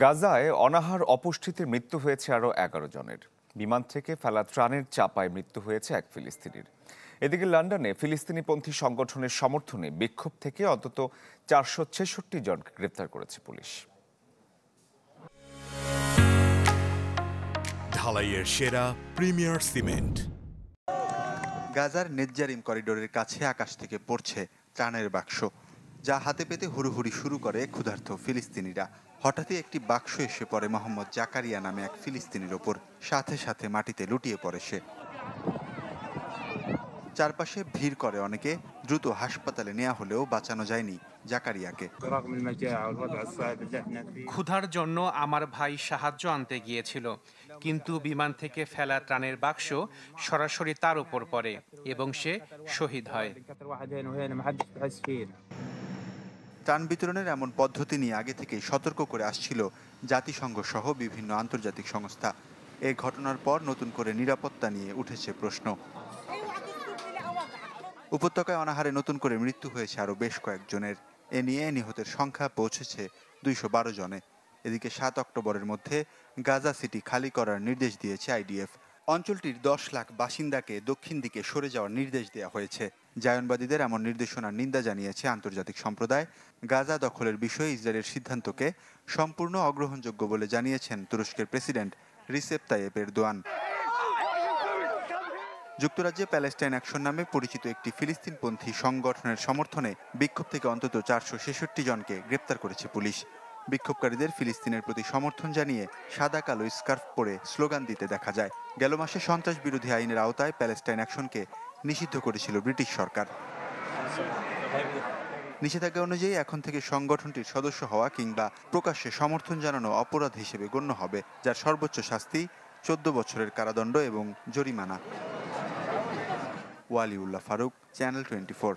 গাজায় অনাহার অপুষ্টিতে মৃত্যু হয়েছে আরও ১১ জনের। বিমান থেকে ফেলা ত্রাণের চাপায় মৃত্যু হয়েছে এক ফিলিস্তিনির। এদিকে লন্ডনে ফিলিস্তিনিপন্থী সংগঠনের সমর্থনে বিক্ষোভ থেকে অন্তত ৪৬৬ জনকে গ্রেপ্তার করেছে পুলিশ। ঢালাইয়ের সেরা প্রিমিয়ার সিমেন্ট। গাজার নেজ্জারিম করিডোরের কাছে আকাশ থেকে পড়ছে ত্রাণের বাক্স, যা হাতে পেতে হুড়োহুড়ি শুরু করে ক্ষুধার্ত ফিলিস্তিনিরা। হঠাৎই একটি বাক্স এসে পড়ে মোহাম্মদ জাকারিয়া নামে এক ফিলিস্তিনির ওপর। সাথে সাথে মাটিতে লুটিয়ে পড়ে সে। চারপাশে ভিড় করে অনেকে। দ্রুত হাসপাতালে নেওয়া হলেও বাঁচানো যায়নি জাকারিয়াকে। ক্ষুধার জন্য আমার ভাই সাহায্য আনতে গিয়েছিল, কিন্তু বিমান থেকে ফেলা ত্রাণের বাক্স সরাসরি তার উপর পড়ে এবং সে শহীদ হয়। ত্রাণ বিতরণের এমন পদ্ধতি নিয়ে আগে থেকেই সতর্ক করে আসছিল জাতিসংঘ সহ বিভিন্ন আন্তর্জাতিক সংস্থা। এই ঘটনার পর নতুন করে নিরাপত্তা নিয়ে উঠেছে প্রশ্ন। উপত্যকায় অনাহারে নতুন করে মৃত্যু হয়েছে আরও বেশ কয়েকজনের। এ নিয়ে নিহতের সংখ্যা পৌঁছেছে ২১২ জনে। এদিকে ৭ অক্টোবরের মধ্যে গাজা সিটি খালি করার নির্দেশ দিয়েছে আইডিএফ। অঞ্চলটির ১০ লাখ বাসিন্দাকে দক্ষিণ দিকে সরে যাওয়ার নির্দেশ দেওয়া হয়েছে। জায়নবাদীদের এমন নির্দেশনার নিন্দা জানিয়েছে আন্তর্জাতিক সম্প্রদায়। গাজা দখলের বিষয়ে ইসরায়েলের সিদ্ধান্তকে সম্পূর্ণ অগ্রহণযোগ্য বলে জানিয়েছেন তুরস্কের প্রেসিডেন্ট রিসেপ তাইয়েপ এরদোয়ান। যুক্তরাজ্যে প্যালেস্টাইন অ্যাকশন নামে পরিচিত একটি ফিলিস্তিনপন্থী সংগঠনের সমর্থনে বিক্ষোভ থেকে অন্তত ৪৬৬ জনকে গ্রেপ্তার করেছে পুলিশ। বিক্ষোভকারীদের ফিলিস্তিনের প্রতি সমর্থন জানিয়ে সাদা কালো স্কার্ফ পরে স্লোগান দিতে দেখা যায়। গেল মাসে সন্ত্রাস বিরোধী আইনের আওতায় প্যালেস্টাইন অ্যাকশনকে নিষিদ্ধ করেছিল ব্রিটিশ সরকার। নিষেধাজ্ঞা অনুযায়ী এখন থেকে সংগঠনটির সদস্য হওয়া কিংবা প্রকাশ্যে সমর্থন জানানো অপরাধ হিসেবে গণ্য হবে, যার সর্বোচ্চ শাস্তি ১৪ বছরের কারাদণ্ড এবং জরিমানা। ওয়ালিউল্লাহ ফারুক, চ্যানেল 24।